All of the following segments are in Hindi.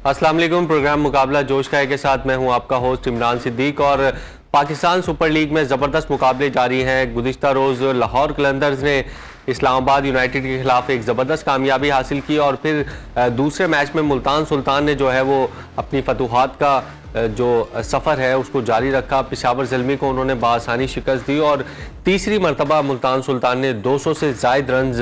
अस्सलाम वालेकुम। प्रोग्राम मुकाबला जोश का है के साथ मैं हूं आपका होस्ट इमरान सिद्दीक और पाकिस्तान सुपर लीग में ज़बरदस्त मुकाबले जारी हैं। गुज़िश्ता रोज़ लाहौर कलंदर्स ने इस्लामाबाद यूनाइटेड के खिलाफ एक ज़बरदस्त कामयाबी हासिल की और फिर दूसरे मैच में मुल्तान सुल्तान ने जो है वो अपनी फतूहात का जो सफ़र है उसको जारी रखा। पेशावर ज़ल्मी को उन्होंने बआसानी शिकस्त दी और तीसरी मरतबा मुल्तान सुल्तान ने 200 से ज़ायद रन्स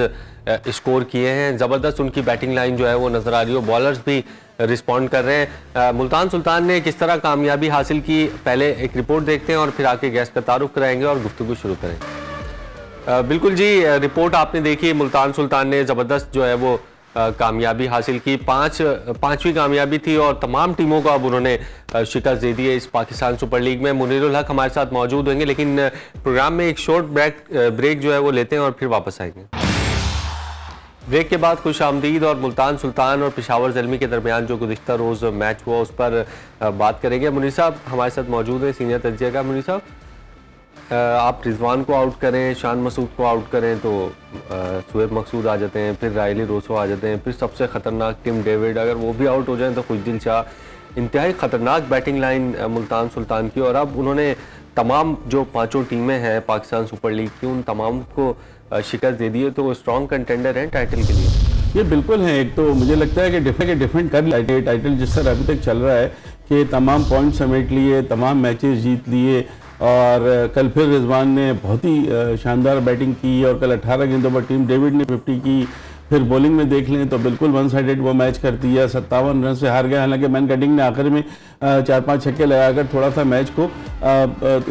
स्कोर किए हैं। ज़बरदस्त उनकी बैटिंग लाइन जो है वो नज़र आ रही है। बॉलर्स भी रिस्पॉन्ड कर रहे हैं। मुल्तान सुल्तान ने किस तरह कामयाबी हासिल की, पहले एक रिपोर्ट देखते हैं और फिर आके गेस्ट का तारुफ कराएंगे और गुफ्तगू शुरू करेंगे। बिल्कुल जी, रिपोर्ट आपने देखी। मुल्तान सुल्तान ने ज़बरदस्त जो है वो कामयाबी हासिल की। पांचवी कामयाबी थी और तमाम टीमों को अब उन्होंने शिकस्त दे दी है इस पाकिस्तान सुपर लीग में। मुनीरुल हक हमारे साथ मौजूद होंगे, लेकिन प्रोग्राम में एक शॉर्ट ब्रेक जो है वो लेते हैं और फिर वापस आएंगे। ब्रेक के बाद खुश आमदीद और मुल्तान सुल्तान और पेशावर ज़ल्मी के दरमियान जो गुज़िश्ता रोज़ मैच हुआ उस पर बात करेंगे। मुनीर साहब हमारे साथ मौजूद हैं, सीनियर तज्ज़िया का। मुनीर साहब, आप रिजवान को आउट करें, शान मसूद को आउट करें तो शुएब मकसूद आ जाते हैं, फिर रायली रोसो आ जाते हैं, फिर सबसे ख़तरनाक टिम डेविड, अगर वो भी आउट हो जाएं तो खुशदिल शाह। इंतहाई ख़तरनाक बैटिंग लाइन मुल्तान सुल्तान की और अब उन्होंने तमाम जो पाँचों टीमें हैं पाकिस्तान सुपर लीग की उन तमाम को शिकस्त दे दी है, तो वो स्ट्रॉन्ग कंटेंडर हैं टाइटल के लिए। ये बिल्कुल है। एक तो मुझे लगता है कि डिफेंड कर लिया टाइटल जिस तरह अभी तक चल रहा है कि तमाम पॉइंट समेट लिए, तमाम मैचेस जीत लिए और कल फिर रिजवान ने बहुत ही शानदार बैटिंग की और कल 18 गेंदों पर टीम डेविड ने 50 की। फिर बॉलिंग में देख लें तो बिल्कुल वन साइडेड वो मैच कर दिया, 57 रन से हार गया। हालांकि मैन कटिंग ने आखिर में 4-5 छक्के लगाकर थोड़ा सा मैच को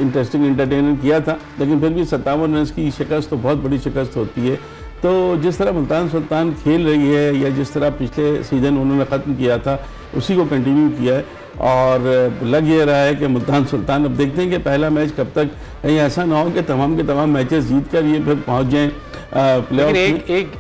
इंटरेस्टिंग इंटरटेनमेंट किया था, लेकिन फिर भी 57 रन की शिकस्त तो बहुत बड़ी शिकस्त होती है। तो जिस तरह मुल्तान सुल्तान खेल रही है या जिस तरह पिछले सीज़न उन्होंने ख़त्म किया था उसी को कंटिन्यू किया है और लग ये रहा है कि मुल्तान सुल्तान, अब देखते हैं कि पहला मैच कब तक, कहीं ऐसा ना हो कि तमाम के तमाम मैचेस जीत कर ये फिर पहुंच जाएं प्लेऑफ में।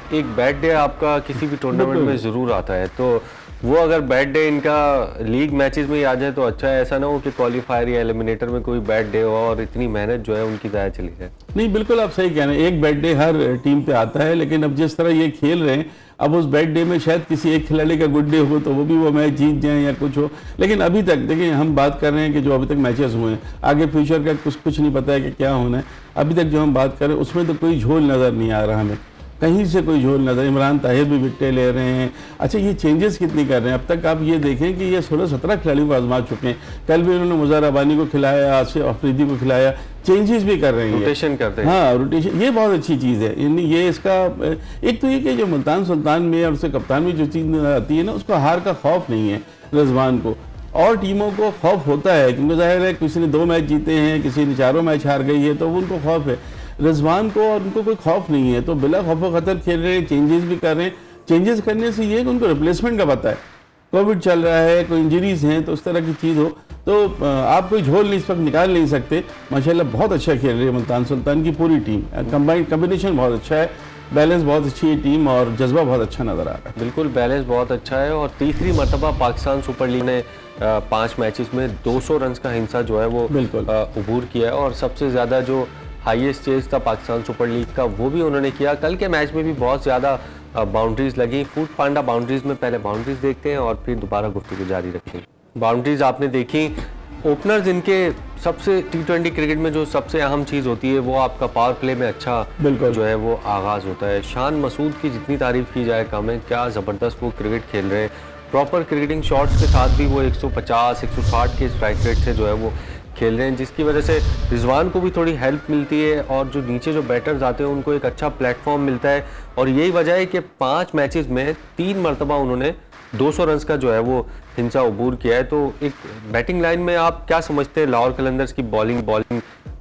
एक बैड डे आपका किसी भी टूर्नामेंट में ज़रूर आता है, तो वो अगर बैड डे इनका लीग मैचेस में ही आ जाए तो अच्छा है। ऐसा ना हो कि क्वालिफायर या एलिमिनेटर में कोई बैड डे हो और इतनी मेहनत जो है उनकी ज़ाया चली जाए। नहीं, बिल्कुल आप सही कह रहे हैं। एक बैड डे हर टीम पे आता है, लेकिन अब जिस तरह ये खेल रहे हैं, अब उस बैड डे में शायद किसी एक खिलाड़ी का गुड डे हो तो वो भी वो मैच जीत जाए या कुछ हो। लेकिन अभी तक देखिए, हम बात कर रहे हैं कि जो अभी तक मैचेस हुए हैं, आगे फ्यूचर का कुछ नहीं पता है कि क्या होना है। अभी तक जो हम बात कर रहे हैं उसमें तो कोई झोल नज़र नहीं आ रहा हमें, कहीं से कोई झोल नज़र। इमरान ताहिर भी विकेटें ले रहे हैं। अच्छा, ये चेंजेस कितनी कर रहे हैं? अब तक आप ये देखें कि ये 16-17 खिलाड़ियों को आजमा चुके हैं। कल भी उन्होंने मुज़र रबानी को खिलाया, आसिफ अफरीदी को खिलाया, चेंजेस भी कर रहे हैं, रोटेशन करते हैं। हाँ, रोटेशन, ये बहुत अच्छी चीज़ है। यानी ये इसका एक तो ये कि जो मुल्तान सुल्तान में और उससे कप्तान में जो चीज़ आती है ना, उसको हार का खौफ नहीं है रिजवान को। और टीमों को खौफ होता है क्योंकि जाहिर है किसी ने 2 मैच जीते हैं, किसी ने 4 मैच हार गई है, तो उनको खौफ है। रिजवान को और उनको कोई खौफ नहीं है, तो बिला खौफ खतर खेल रहे हैं, चेंजेस भी कर रहे हैं। चेंजेस करने से ये कि उनको रिप्लेसमेंट का पता है। कोविड चल रहा है, कोई इंजरीज हैं, तो उस तरह की चीज़ हो तो आप कोई झोल इस वक्त निकाल नहीं सकते। माशाल्लाह बहुत अच्छा खेल रही है मुल्तान सुल्तान की पूरी टीम। कम्बिनेशन बहुत अच्छा है, बैलेंस बहुत अच्छी है टीम और जज्बा बहुत अच्छा नज़र आ रहा है। बिल्कुल, बैलेंस बहुत अच्छा है और तीसरी मरतबा पाकिस्तान सुपर लीग ने 5 मैचेस में 200 रन का हिस्सा जो है वो अबूर किया है और सबसे ज़्यादा जो हाईएस्ट चेज था पाकिस्तान सुपर लीग का वो भी उन्होंने किया। कल के मैच में भी बहुत ज़्यादा बाउंड्रीज लगी। फूट पांडा बाउंड्रीज में पहले बाउंड्रीज देखते हैं और फिर दोबारा गुफ्तगू जारी रखेंगे। बाउंड्रीज आपने देखी। ओपनर्स इनके सबसे T20 क्रिकेट में जो सबसे अहम चीज़ होती है वो आपका पावर प्ले में अच्छा जो है वो आगाज़ होता है। शान मसूद की जितनी तारीफ़ की जाए कम है, क्या ज़बरदस्त वो क्रिकेट खेल रहे हैं। प्रॉपर क्रिकेटिंग शॉट्स के साथ भी वो 150-160 के स्ट्राइक रेट से जो है वो खेल रहे हैं, जिसकी वजह से रिजवान को भी थोड़ी हेल्प मिलती है और जो नीचे जो बैटर्स आते हैं उनको एक अच्छा प्लेटफॉर्म मिलता है। और यही वजह है कि 5 मैचेस में 3 मरतबा उन्होंने 200 रन का जो है वो हिस्सा अबूर किया है। तो एक बैटिंग लाइन में आप क्या समझते हैं? लाहौर कलंदर्स की बॉलिंग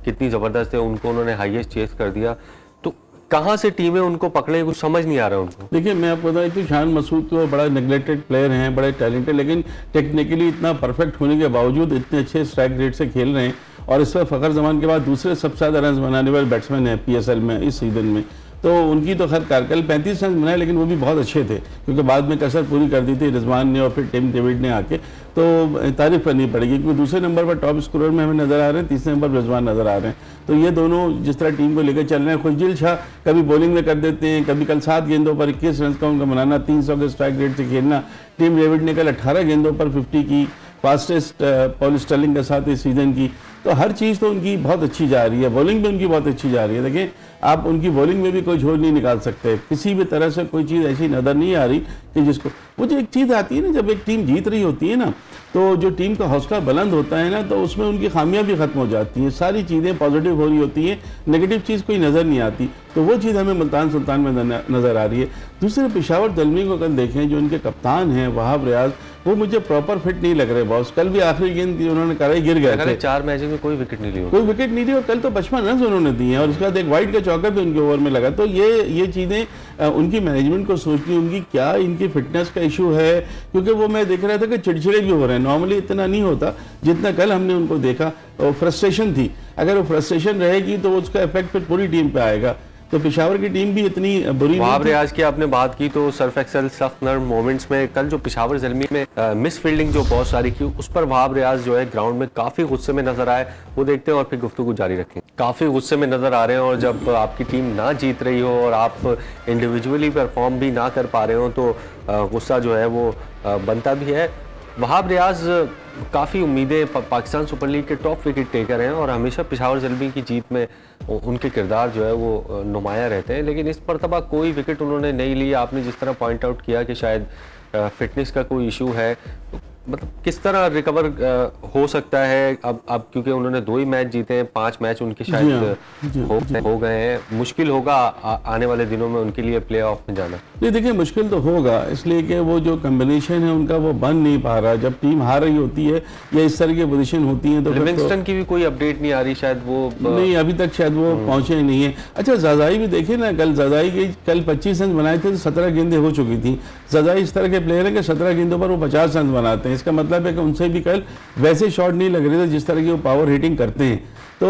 कितनी ज़बरदस्त है, उनको उन्होंने हाईएस्ट चेस कर दिया, तो कहाँ से टीमें उनको पकड़े कुछ समझ नहीं आ रहा उनको। देखिए, मैं आपको बताऊँ कि शान मसूद तो बड़ा नेगलेक्टेड प्लेयर हैं, बड़े टैलेंटेड, लेकिन टेक्निकली इतना परफेक्ट होने के बावजूद इतने अच्छे स्ट्राइक रेट से खेल रहे हैं और इस पर फ़खर जमान के बाद दूसरे सबसे ज़्यादा रन बनाने वाले बैट्समैन हैं PSL में इस सीज़न में। तो उनकी तो खैर कल 35 रन बनाए, लेकिन वो भी बहुत अच्छे थे क्योंकि बाद में कसर पूरी कर दी थी रिजवान ने और फिर टिम डेविड ने आके, तो तारीफ करनी पड़ेगी क्योंकि दूसरे नंबर पर टॉप स्कोरर में हमें नजर आ रहे हैं, तीसरे नंबर पर रिजवान नजर आ रहे हैं। तो ये दोनों जिस तरह टीम को लेकर चल रहे हैं, खुशदिल शाह कभी बॉलिंग में कर देते हैं, कभी कल 7 गेंदों पर 21 रन का उनका बनाना, 300 के स्ट्राइक रेट से खेलना। टिम डेविड ने कल 18 गेंदों पर 50 की, फास्टेस्ट पॉल स्टर्लिंग के साथ इस सीजन की। तो हर चीज़ तो उनकी बहुत अच्छी जा रही है, बॉलिंग भी उनकी बहुत अच्छी जा रही है। देखिए आप उनकी बॉलिंग में भी कोई झोल नहीं निकाल सकते, किसी भी तरह से कोई चीज़ ऐसी नज़र नहीं आ रही कि जिसको, वो जो एक चीज़ आती है ना, जब एक टीम जीत रही होती है ना, तो जो टीम का हौसला बुलंद होता है ना, तो उसमें उनकी खामियां भी खत्म हो जाती हैं, सारी चीज़ें पॉजिटिव हो रही होती हैं, नेगेटिव चीज़ कोई नज़र नहीं आती। तो वो चीज़ हमें मुल्तान सुल्तान में नज़र आ रही है। दूसरे पेशावर दलमी को कल देखें, जो उनके कप्तान हैं वहाब रियाज, वो मुझे प्रॉपर फिट नहीं लग रहे बॉस। कल भी आखिरी गेंद थी, उन्होंने कराई, गिर गए थे, 4 मैचों में कोई विकेट नहीं ली, कोई विकेट नहीं ली, और कल तो 55 रन उन्होंने दिए हैं और उसके बाद एक वाइड का चौका भी उनके ओवर में लगा। तो ये चीज़ें उनकी मैनेजमेंट को सोचनी होंगी, क्या इनकी फिटनेस का इशू है, क्योंकि वो मैं देख रहा था कि चिड़चिड़े भी हो रहे हैं। नॉर्मली इतना नहीं होता जितना कल हमने उनको देखा, और फ्रस्ट्रेशन थी। अगर वो फ्रस्ट्रेशन रहेगी तो उसका इफेक्ट फिर पूरी टीम पे आएगा। तो पेशावर की टीम भी इतनी बुरी वहाब रियाज की आपने बात की, तो सर्फ एक्सेल सख्त नर्म मोमेंट्स में कल जो पेशावर ज़ल्मी में मिस फील्डिंग जो बहुत सारी की, उस पर वहाब रियाज जो है ग्राउंड में काफ़ी गुस्से में नजर आए। वो देखते हैं और फिर गुफ्तगू जारी रखें। काफ़ी गुस्से में नजर आ रहे हैं, और जब आपकी टीम ना जीत रही हो और आप इंडिविजुअली परफॉर्म भी ना कर पा रहे हो, तो गुस्सा जो है वो बनता भी है। वहाब रियाज काफ़ी उम्मीदें पाकिस्तान सुपर लीग के टॉप विकेट टेकर हैं, और हमेशा पेशावर ज़ल्मी की जीत में उनके किरदार जो है वो नुमाया रहते हैं, लेकिन इस मरतबा कोई विकेट उन्होंने नहीं ली। आपने जिस तरह पॉइंट आउट किया कि शायद फिटनेस का कोई इशू है, मतलब किस तरह रिकवर हो सकता है अब क्योंकि उन्होंने 2 ही मैच जीते हैं, 5 मैच उनके शायद हो गए हैं। मुश्किल होगा आने वाले दिनों में उनके लिए प्ले ऑफ में जाना। नहीं देखिए, मुश्किल तो होगा, इसलिए कि वो जो कम्बिनेशन है उनका वो बन नहीं पा रहा। जब टीम हार रही होती है या इस तरह की पोजीशन होती है, तो लिविंगस्टन की भी कोई अपडेट नहीं आ रही, शायद वो नहीं, अभी तक शायद वो पहुंचे नहीं है। अच्छा, ज़ज़ाई भी देखिए ना, कल ज़ज़ाई के कल 25 रन बनाए थे, तो 17 गेंदें हो चुकी थी। ज़ज़ाई इस तरह के प्लेयर है कि 17 गेंदों पर वो 50 रन बनाते हैं। इसका मतलब है कि उनसे भी कल वैसे शॉट नहीं लग रहे थे जिस तरह की वो पावर हिटिंग करते हैं। तो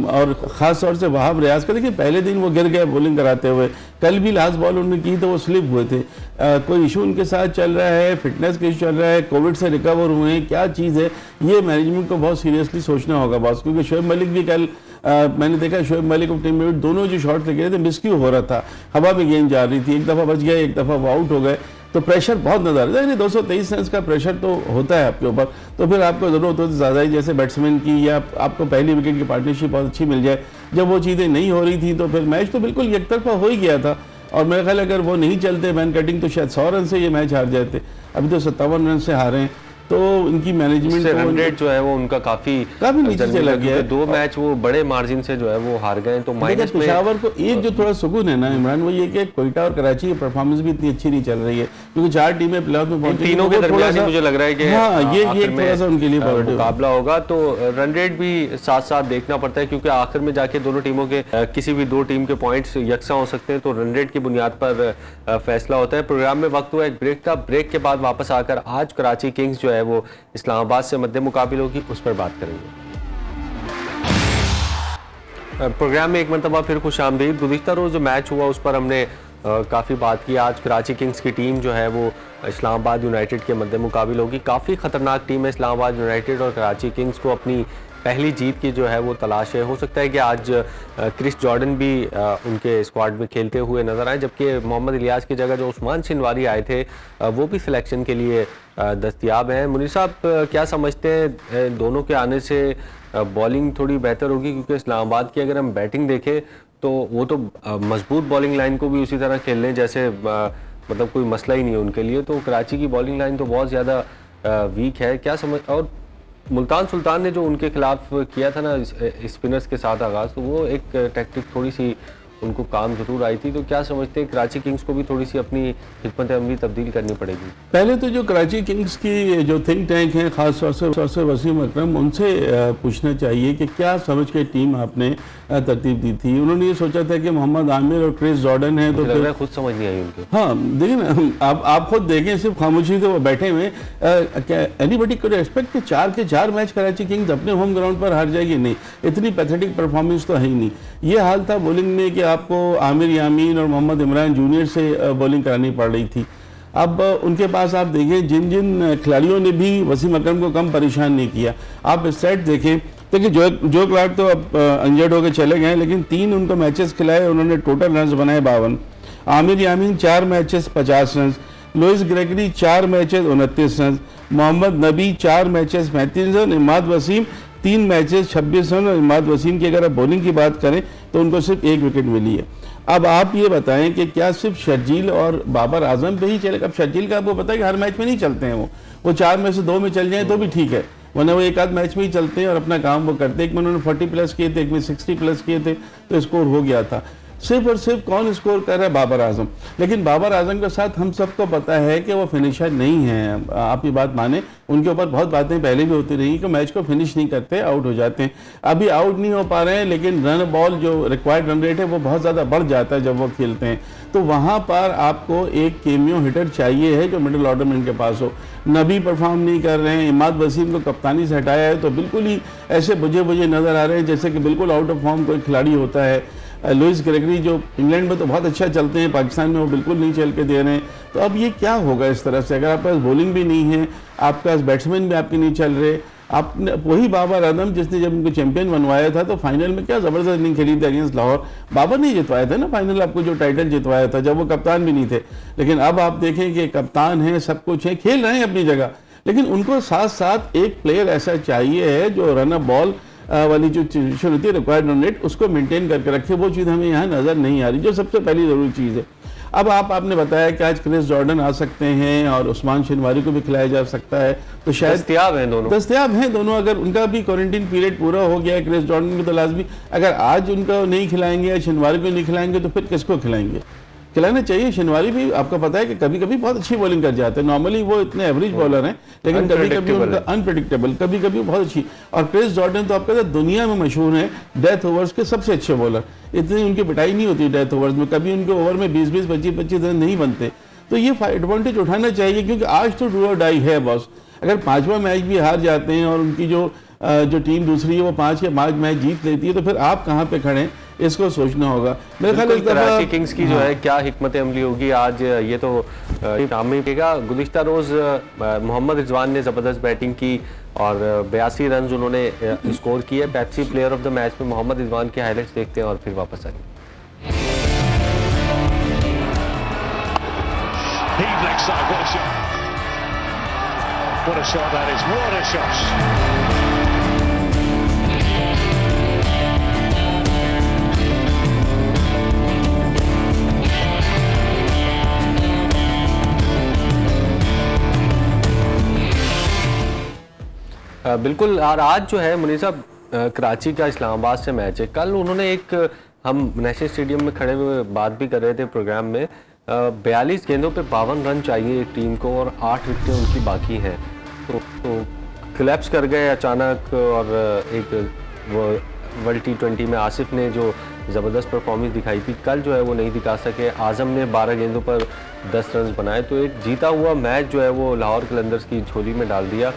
और ख़ास तौर से वहाब रियाज का देखिए, पहले दिन वो गिर गए बॉलिंग कराते हुए, कल भी लास्ट बॉल उन्होंने की तो वो स्लिप हुए थे। कोई इशू उनके साथ चल रहा है, फिटनेस का इशू चल रहा है, कोविड से रिकवर हुए हैं, क्या चीज़ है, ये मैनेजमेंट को बहुत सीरियसली सोचना होगा बॉस। क्योंकि शोएब मलिक भी कल मैंने देखा, शोएब मलिक और टीम डेविड दोनों जो शॉट लगे थे मिस क्यों हो रहा था, हवा में गेंद जा रही थी, एक दफ़ा बच गया, एक दफ़ा वो आउट हो गए, तो प्रेशर बहुत नजर आता है। 223 रन का प्रेशर तो होता है आपके ऊपर, तो फिर आपको ज़रूरत होती है ज़्यादा जैसे बैट्समैन की, या आपको पहली विकेट की पार्टनरशिप बहुत अच्छी मिल जाए। जब वो चीज़ें नहीं हो रही थी तो फिर मैच तो बिल्कुल एक तरफा हो ही गया था, और मेरा ख्याल अगर वो नहीं चलते बैन कटिंग तो शायद 100 रन से ये मैच हार जाते। अभी तो 57 रन से हारे हैं। तो इनकी मैनेजमेंट रन रेट जो है वो उनका काफी नीचे चला गया है। 2 मैच वो बड़े मार्जिन से जो है वो हार गए। तो माइनस में पेशावर को एक जो थोड़ा सुकून है ना इमरान, वो ये कि कोयटा और कराची की परफॉर्मेंस भी इतनी अच्छी नहीं चल रही है, क्योंकि 4 टीमें प्लेऑफ में पहुंची, तीनों के दरमियान मुझे लग रहा है कि हाँ, ये थोड़ा सा उनके लिए मुकाबला होगा। तो रन रेट भी साथ साथ देखना पड़ता है, क्योंकि आखिर में जाके दोनों टीमों के किसी भी 2 टीम के पॉइंट्स यकसा हो सकते हैं, तो रन रेट की बुनियाद पर फैसला होता है। प्रोग्राम में वक्त हुआ एक ब्रेक का, ब्रेक के बाद वापस आकर आज कराची किंग्स जो है वो इस्लामाबाद से मध्य मुकाबले होगी, उस पर बात करेंगे। प्रोग्राम में एक मरतबा फिर खुश आमदीद। गुज़िश्ता रोज़ जो मैच हुआ उस पर हमने काफ़ी बात की। आज कराची किंग्स की टीम जो है वो इस्लामाबाद यूनाइटेड के मध्य मुकाबले होगी। काफ़ी ख़तरनाक टीम है इस्लामाबाद यूनाइटेड, और कराची किंग्स को अपनी पहली जीत की जो है वो तलाश है। हो सकता है कि आज क्रिस जॉर्डन भी उनके स्क्वाड में खेलते हुए नजर आए, जबकि मोहम्मद इलियास की जगह जो उस्मान शिनवारी आए थे वो भी सिलेक्शन के लिए दस्तयाब हैं। मुनीर साहब क्या समझते हैं, दोनों के आने से बॉलिंग थोड़ी बेहतर होगी? क्योंकि इस्लामाबाद की अगर हम बैटिंग देखें तो वो तो मजबूत बॉलिंग लाइन को भी उसी तरह खेल लें जैसे मतलब कोई मसला ही नहीं है उनके लिए। तो कराची की बॉलिंग लाइन तो बहुत ज़्यादा वीक है। क्या समझ, और मुल्तान सुल्तान ने जो उनके खिलाफ किया था ना स्पिनर्स के साथ आगाज़, तो वो एक टैक्टिक थोड़ी सी उनको काम जरूर आई थी। तो क्या समझते हैं कराची किंग्स को भी थोड़ी सी अपनी हिकमत अमली तब्दील करनी पड़ेगी? पहले तो जो कराची किंग्स की जो थिंक टैंक है, खास तौर से वसीम अकरम, उनसे पूछना चाहिए कि क्या समझ के टीम आपने तरतीब दी थी। उन्होंने ये सोचा था कि मोहम्मद आमिर और क्रिस जॉर्डन है, तो फिर खुद समझ नहीं आई उनको। हाँ देखिए ना, आप खुद देखें, सिर्फ खामोशी से वो बैठे हुए। एनीबडी को एक्सपेक्ट कि 4 के 4 मैच कराची किंग्स अपने होम ग्राउंड पर हार जाएगी? नहीं, इतनी पैथेटिक परफॉर्मेंस तो है ही नहीं। ये हाल था बॉलिंग में कि आपको आमिर यामीन और मोहम्मद इमरान जूनियर से बॉलिंग करानी पड़ रही थी। अब उनके पास आप देखें जिन जिन खिलाड़ियों ने भी वसीम अकरम को कम परेशान नहीं किया, आप स्टैट देखें। देखिए जो क्लार्क तो अब इंजर्ड होकर चले गए, लेकिन 3 उनको मैचेस खिलाए, उन्होंने टोटल रन्स बनाए 52। Aamer Yamin 4 matches 50 run, Lewis Gregory 4 matches 29 run, Mohammad Nabi 4 matches 35 run, Imad Wasim 3 matches 26 run. और इमाद वसीम की अगर आप बॉलिंग की बात करें तो उनको सिर्फ 1 विकेट मिली है। अब आप ये बताएं कि क्या सिर्फ शर्जील और बाबर आजम पे ही चलेगा? अब शर्जील का आपको पता है कि हर मैच में नहीं चलते हैं, वो 4 में से 2 में चल जाएं तो भी ठीक है, वरना वो एक आध मैच में ही चलते हैं और अपना काम वो करते हैं। एक में उन्होंने 40 प्लस किए थे, एक में 60 प्लस किए थे, तो स्कोर हो गया था। सिर्फ और सिर्फ कौन स्कोर कर रहा है? बाबर आजम। लेकिन बाबर आजम के साथ हम सबको पता है कि वो फिनिशर नहीं है। आप ये बात माने, उनके ऊपर बहुत बातें पहले भी होती रही कि मैच को फिनिश नहीं करते, आउट हो जाते हैं। अभी आउट नहीं हो पा रहे हैं, लेकिन रन बॉल जो रिक्वायर्ड रन रेट है वो बहुत ज़्यादा बढ़ जाता है जब वो खेलते हैं। तो वहाँ पर आपको एक केमियो हिटर चाहिए है जो मिडिल ऑर्डर में इनके पास हो। नबी परफॉर्म नहीं कर रहे हैं, इमाद वसीम को कप्तानी से हटाया है तो बिल्कुल ही ऐसे बुझे बुझे नज़र आ रहे हैं जैसे कि बिल्कुल आउट ऑफ फॉर्म कोई खिलाड़ी होता है। लुइस ग्रेगरी जो इंग्लैंड में तो बहुत अच्छा चलते हैं, पाकिस्तान में वो बिल्कुल नहीं चल के दे रहे हैं। तो अब ये क्या होगा इस तरह से? अगर आपके पास बॉलिंग भी नहीं है, आपके पास बैट्समैन भी आपके नहीं चल रहे। आपने वही बाबर आजम जिसने जब उनको चैंपियन बनवाया था तो फाइनल में क्या ज़बरदस्त इनिंग खेली थी अगेंस्ट लाहौर। बाबर नहीं जितवाया था ना फाइनल, आपको जो टाइटल जितवाया था जब वो कप्तान भी नहीं थे। लेकिन अब आप देखें कि कप्तान है, सब कुछ है, खेल रहे हैं अपनी जगह, लेकिन उनको साथ साथ एक प्लेयर ऐसा चाहिए है जो रन अप बॉल वाली जो चीज़ होती है रिक्वायर्ड रन रेट, उसको मेंटेन करके रखे। वो चीज़ हमें यहाँ नज़र नहीं आ रही, जो सबसे पहली ज़रूरी चीज़ है। अब आपने बताया कि आज क्रिस जॉर्डन आ सकते हैं और उस्मान शनवारी को भी खिलाया जा सकता है, तो शायद दस्तयाब हैं दोनों। अगर उनका भी क्वारंटीन पीरियड पूरा हो गया है, क्रिस जॉर्डन की तो लाजमी, अगर आज उनको नहीं खिलाएंगे या शनवारी को नहीं खिलाएंगे तो फिर किसको खिलाएंगे? खिलाना चाहिए। शनवारी भी आपको पता है कि कभी कभी बहुत अच्छी बॉलिंग कर जाते हैं, नॉर्मली वो इतने एवरेज बॉलर हैं, लेकिन कभी कभी उनका अनप्रेडिक्टेबल, कभी कभी बहुत अच्छी। और क्रिस जॉर्डन तो आपका दुनिया में मशहूर है डेथ ओवर्स के सबसे अच्छे बॉलर। इतनी उनकी पिटाई नहीं होती डेथ ओवर्स में, कभी उनके ओवर में 20-20, 25-25 रन नहीं बनते। तो ये एडवांटेज उठाना चाहिए, क्योंकि आज तो डू और डाई है बॉस। अगर 5वां मैच भी हार जाते हैं और उनकी जो टीम दूसरी है वो 5 के 5 मैच जीत लेती है, तो फिर आप कहाँ पे खड़े हैं, इसको सोचना होगा। मेरे ख्याल कराची किंग्स की जो है क्या हिकमत अमली होगी आज, ये तो देगा। गुज़िश्ता रोज़ मोहम्मद रिजवान ने ज़बरदस्त बैटिंग की और 82 रन उन्होंने स्कोर किए। Pepsi player of the match में मोहम्मद रिजवान के हाइलाइट्स देखते हैं और फिर वापस आएंगे। What a shot that is, what a shot. बिल्कुल। और आज जो है मुनीर साहब कराची का इस्लामाबाद से मैच है। कल उन्होंने हम नेशनल स्टेडियम में खड़े हुए बात भी कर रहे थे प्रोग्राम में, 42 गेंदों पे 52 रन चाहिए एक टीम को और 8 विकेटें उनकी बाकी हैं, तो क्लैप्स कर गए अचानक। और एक वर्ल्ड T20 में आसिफ ने जो ज़बरदस्त परफॉर्मेंस दिखाई थी, कल जो है वो नहीं दिखा सके। आज़म ने 12 गेंदों पर 10 रन बनाए, तो एक जीता हुआ मैच जो है वो लाहौर कलंदर्स की झोली में डाल दिया।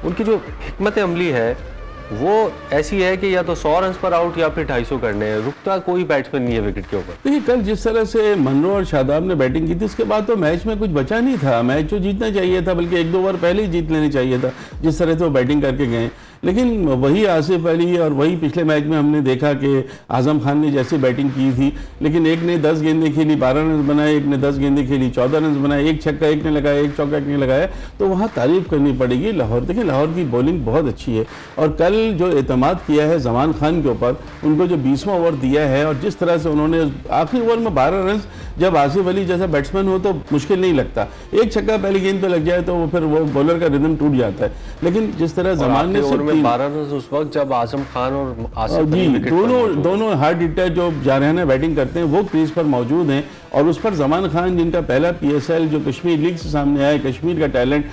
उनकी जो हिकमत अमली है वो ऐसी है कि या तो 100 रन पर आउट या फिर 250 करने हैं, रुकता कोई बैट्समैन नहीं है विकेट के ऊपर। देखिए कल जिस तरह से मनरो और शादाब ने बैटिंग की थी, उसके बाद तो मैच में कुछ बचा नहीं था। मैच जो जीतना चाहिए था, बल्कि 1-2 ओवर पहले ही जीत लेने चाहिए था जिस तरह से वो बैटिंग करके गए। लेकिन वही आसिफ अली और वही पिछले मैच में हमने देखा कि आजम खान ने जैसे बैटिंग की थी, लेकिन एक ने 10 गेंदें खेली 12 रन बनाए, एक ने 10 गेंदें खेली 14 रन बनाए, एक छक्का एक ने लगाया, एक चौका एक ने लगाया। तो वहाँ तारीफ करनी पड़ेगी लाहौर। देखिए लाहौर की बॉलिंग बहुत अच्छी है और कल जो एतमाद किया है जमान खान के ऊपर, उनको जो 20वां ओवर दिया है और जिस तरह से उन्होंने आखिरी ओवर में 12 रन, जब आसिफ अली जैसा बैट्समैन हो तो मुश्किल नहीं लगता, एक छक्का पहली गेंद पे लग जाए तो वो फिर वो बॉलर का रिदम टूट जाता है। लेकिन जिस तरह जमान ने 12 रन उस वक्त जब आजम खान और आसिफ जी दोनों हार्ड हिटर जो जारहाना बैटिंग करते हैं वो क्रीज पर मौजूद हैं। और उस पर जमान खान जिनका पहला PSL जो कश्मीर लीग से सामने आया, कश्मीर का टैलेंट,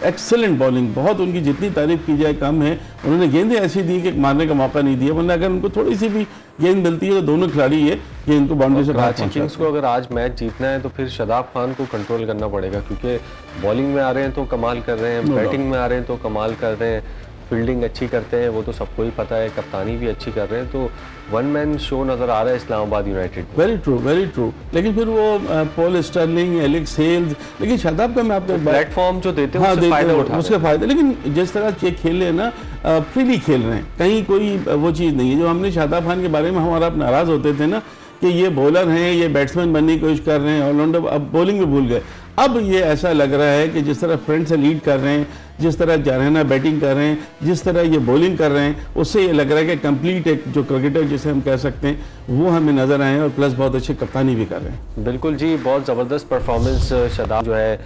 एक्सेलेंट बॉलिंग, बहुत उनकी जितनी तारीफ की जाए कम है। उन्होंने गेंदें ऐसी दी कि मारने का मौका नहीं दिया, वरना अगर उनको थोड़ी सी भी गेंद मिलती है तो दोनों खिलाड़ी ये गेंद को बाउंड्री से बाहर पहुंचाते हैं। किंग्स को अगर आज मैच जीतना है तो फिर शादाब खान को कंट्रोल करना पड़ेगा, क्योंकि बॉलिंग में आ रहे हैं तो कमाल कर रहे हैं, बैटिंग में आ रहे हैं तो कमाल कर रहे हैं। फील्डिंग अच्छी करते हैं, वो तो सबको ही पता है, कप्तानी भी अच्छी कर रहे हैं, तो वन मैन शो नज़र आ रहा है Islamabad United. Very true, very true. लेकिन फिर वो पॉल स्टर्लिंग, एलेक्स हेल्स, लेकिन शादाब का मैं आपको प्लेटफॉर्म जो देते हैं हाँ, उससे फायदा उठा उसके फायदे, लेकिन जिस तरह ये खेल रहे हैं ना, फ्रीली खेल रहे हैं, कहीं कोई वो चीज़ नहीं है। जो हमने शादाब खान के बारे में हमारा नाराज़ होते थे ना कि ये बॉलर हैं, ये बैट्समैन बनने की कोशिश कर रहे हैं, ऑलराउंडर, अब बॉलिंग में भूल गए। अब ये ऐसा लग रहा है कि जिस तरह फ्रंट से लीड कर रहे हैं, जिस तरह जारहाना बैटिंग कर रहे हैं, जिस तरह ये बॉलिंग कर रहे हैं, उससे ये लग रहा है कि कंप्लीट एक जो क्रिकेटर जिसे हम कह सकते हैं वो हमें नज़र आए हैं, और प्लस बहुत अच्छी कप्तानी भी कर रहे हैं। बिल्कुल जी, बहुत ज़बरदस्त परफॉर्मेंस शादाब जो है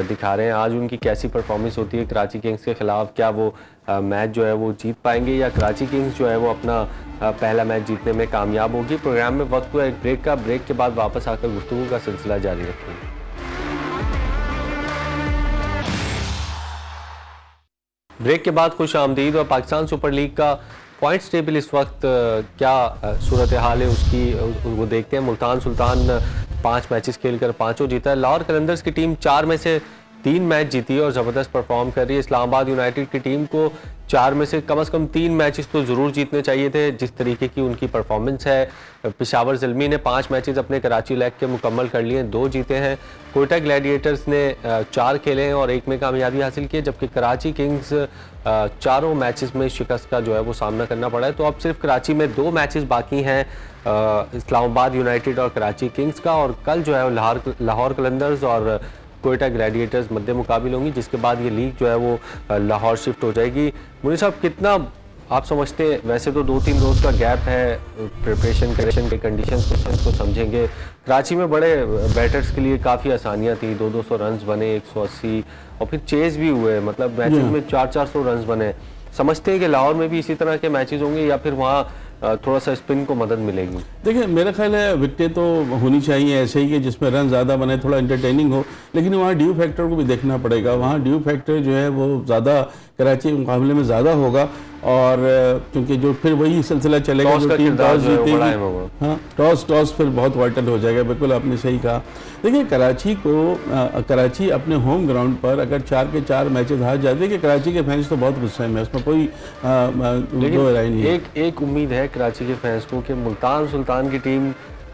दिखा रहे हैं। आज उनकी कैसी परफॉर्मेंस होती है कराची किंग्स के खिलाफ, क्या वो मैच जो है वो जीत पाएंगे या कराची किंग्स जो है वो अपना पहला मैच जीतने में कामयाब होगी। प्रोग्राम में वक्त हुआ एक ब्रेक का, ब्रेक के बाद वापस आकर गुफ्तगू का सिलसिला जारी रखेंगे। ब्रेक के बाद खुश आमदीद। और पाकिस्तान सुपर लीग का पॉइंट्स टेबल इस वक्त क्या सूरत हाल है उसकी वो देखते हैं। मुल्तान सुल्तान 5 मैचेस खेलकर 5 जीता है। लाहौर कलंदर्स की टीम 4 में से 3 मैच जीती है और ज़बरदस्त परफॉर्म कर रही है। इस्लामाबाद यूनाइटेड की टीम को 4 में से कम 3 मैचेस तो ज़रूर जीतने चाहिए थे, जिस तरीके की उनकी परफॉर्मेंस है। पेशावर ज़ल्मी ने 5 मैचेस अपने कराची लेग के मुकम्मल कर लिए, 2 जीते हैं। कोयटा ग्लैडिएटर्स ने 4 खेले हैं और 1 में कामयाबी हासिल की है, जबकि कराची किंग्स 4 मैचेस में शिकस्त का जो है वो सामना करना पड़ा है। तो अब सिर्फ कराची में 2 मैचेस बाकी हैं, इस्लामाबाद यूनाइटेड और कराची किंग्स का, और कल जो है लाहौर कलंदर्स और कोयटा ग्लैडिएटर्स मध्य मुकाबिल होंगी, जिसके बाद ये लीग जो है वो लाहौर शिफ्ट हो जाएगी। मुनीर साहब, कितना आप समझते हैं, वैसे तो 2-3 रोज़ का गैप है, प्रिपरेशन करेक्शन के कंडीशंस को समझेंगे। कराची में बड़े बैटर्स के लिए काफ़ी आसानियां थी, 200-200 रन बने, 180, और फिर चेज भी हुए, मतलब मैचेस में 400-400 रन बने। समझते हैं कि लाहौर में भी इसी तरह के मैचेस होंगे या फिर वहाँ थोड़ा सा स्पिन को मदद मिलेगी? देखिए, मेरा ख्याल है विकेटें तो होनी चाहिए ऐसे ही कि जिसमें रन ज़्यादा बने, थोड़ा एंटरटेनिंग हो, लेकिन वहाँ ड्यू फैक्टर को भी देखना पड़ेगा। वहाँ ड्यू फैक्टर जो है वो ज़्यादा कराची के मुकाबले में ज़्यादा होगा, और क्योंकि जो फिर वही सिलसिला चलेगा, जो टीम टॉस जीतेगी, हाँ, टॉस फिर बहुत वाइटल हो जाएगा। बिल्कुल आपने सही कहा। देखिए, कराची अपने होम ग्राउंड पर अगर 4 के 4 मैचेस हार जाते, कि कराची के फैंस तो बहुत गुस्से में, उसमें कोई राय नहीं है। एक उम्मीद है कराची के फैंस को कि मुल्तान सुल्तान की टीम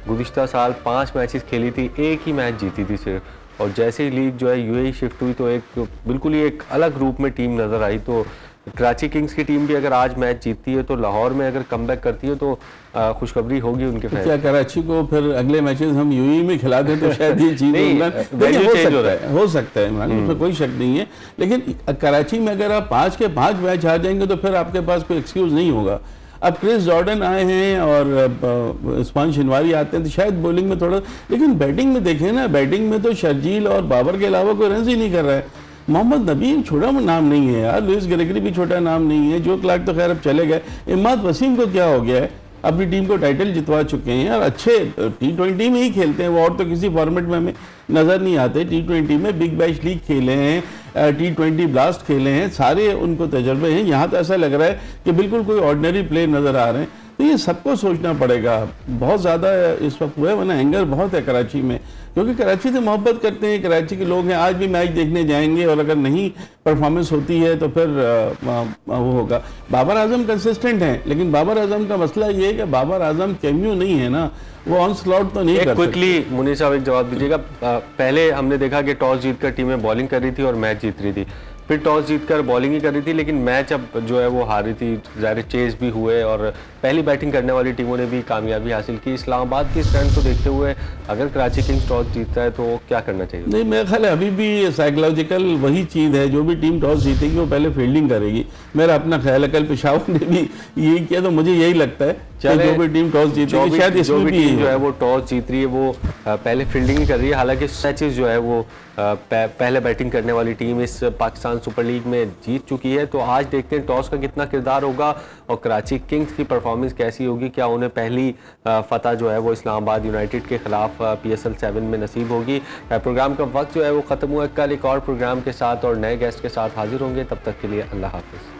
गुज़िश्ता साल 5 मैचेस खेली थी, 1 ही मैच जीती थी सिर्फ, और जैसे ही लीग जो है यूएई शिफ्ट हुई तो एक बिल्कुल ही एक अलग रूप में टीम नज़र आई। तो कराची किंग्स की टीम भी अगर आज मैच जीतती है तो लाहौर में अगर कमबैक करती है तो खुशखबरी होगी उनके फैंस। क्या कराची को फिर अगले मैचेस हम यूएई में खिला दें तो शायद ये चीज़ हो सकता है, उसमें कोई शक नहीं है। लेकिन कराची में अगर आप 5 के 5 मैच हार जाएंगे तो फिर आपके पास कोई एक्सक्यूज़ नहीं होगा। अब क्रिस जॉर्डन आए हैं और उस्मान शनवारी आते हैं तो शायद बॉलिंग में थोड़ा, लेकिन बैटिंग में देखें ना, बैटिंग में तो शर्जील और बाबर के अलावा कोई रन ही नहीं कर रहा है। मोहम्मद नबी छोटा नाम नहीं है यार, लुइस ग्रेगरी भी छोटा नाम नहीं है, जो क्लार्क तो खैर अब चले गए। इमाद वसीम को क्या हो गया है, अपनी टीम को टाइटल जितवा चुके हैं यार, अच्छे T20 में ही खेलते हैं वो, और तो किसी फॉर्मेट में हमें नज़र नहीं आते। T20 में बिग बैश लीग खेले हैं, T20 ब्लास्ट खेले हैं, सारे उनको तजर्बे हैं। यहाँ तो ऐसा लग रहा है कि बिल्कुल कोई ऑर्डिनरी प्ले नज़र आ रहे हैं। तो ये सबको सोचना पड़ेगा, बहुत ज़्यादा इस वक्त हुआ है, वरना एंगर बहुत है कराची में, क्योंकि कराची से मोहब्बत करते हैं, कराची के लोग हैं। आज भी मैच देखने जाएंगे और अगर नहीं परफॉर्मेंस होती है तो फिर वो होगा। बाबर आजम कंसिस्टेंट हैं, लेकिन बाबर आजम का मसला ये है कि बाबर आजम कैमियो नहीं है ना, वो ऑन स्लॉट तो नहीं कर सकते। क्विकली मुनीर साहब एक जवाब दीजिएगा। पहले हमने देखा कि टॉस जीतकर टीमें बॉलिंग कर रही थी और मैच जीत रही थी, फिर टॉस जीतकर बॉलिंग ही कर रही थी, लेकिन मैच अब जो है वो हार रही थी, ज़ाहिर चेज भी हुए और पहली बैटिंग करने वाली टीमों ने भी कामयाबी हासिल की। इस्लामाबाद की स्ट्रेंथ को देखते हुए अगर कराची किंग्स टॉस जीतता है तो क्या करना चाहिए? नहीं, मेरा ख्याल है अभी भी साइकोलॉजिकल वही चीज़ है, जो भी टीम टॉस जीतेगी वो पहले फील्डिंग करेगी, मेरा अपना ख्याल है। कल पेशावर ने भी यही किया, तो मुझे यही लगता है कि जो भी टीम टॉस जीतेगी, शायद इसमें भी टीम जो है वो टॉस जीत रही है वो पहले फील्डिंग ही कर रही है। हालांकि मैचेस जो है वो पहले बैटिंग करने वाली टीम इस पाकिस्तान सुपर लीग में जीत चुकी है। तो आज देखते हैं टॉस का कितना किरदार होगा और कराची किंग्स की परफॉर्मेंस कैसी होगी, क्या उन्हें पहली फतह जो है वो इस्लामाबाद यूनाइटेड के खिलाफ PSL 7 में नसीब होगी। प्रोग्राम का वक्त जो है वो ख़त्म हुआ है। कल एक और प्रोग्राम के साथ और नए गेस्ट के साथ हाजिर होंगे, तब तक के लिए अल्लाह हाफिज़।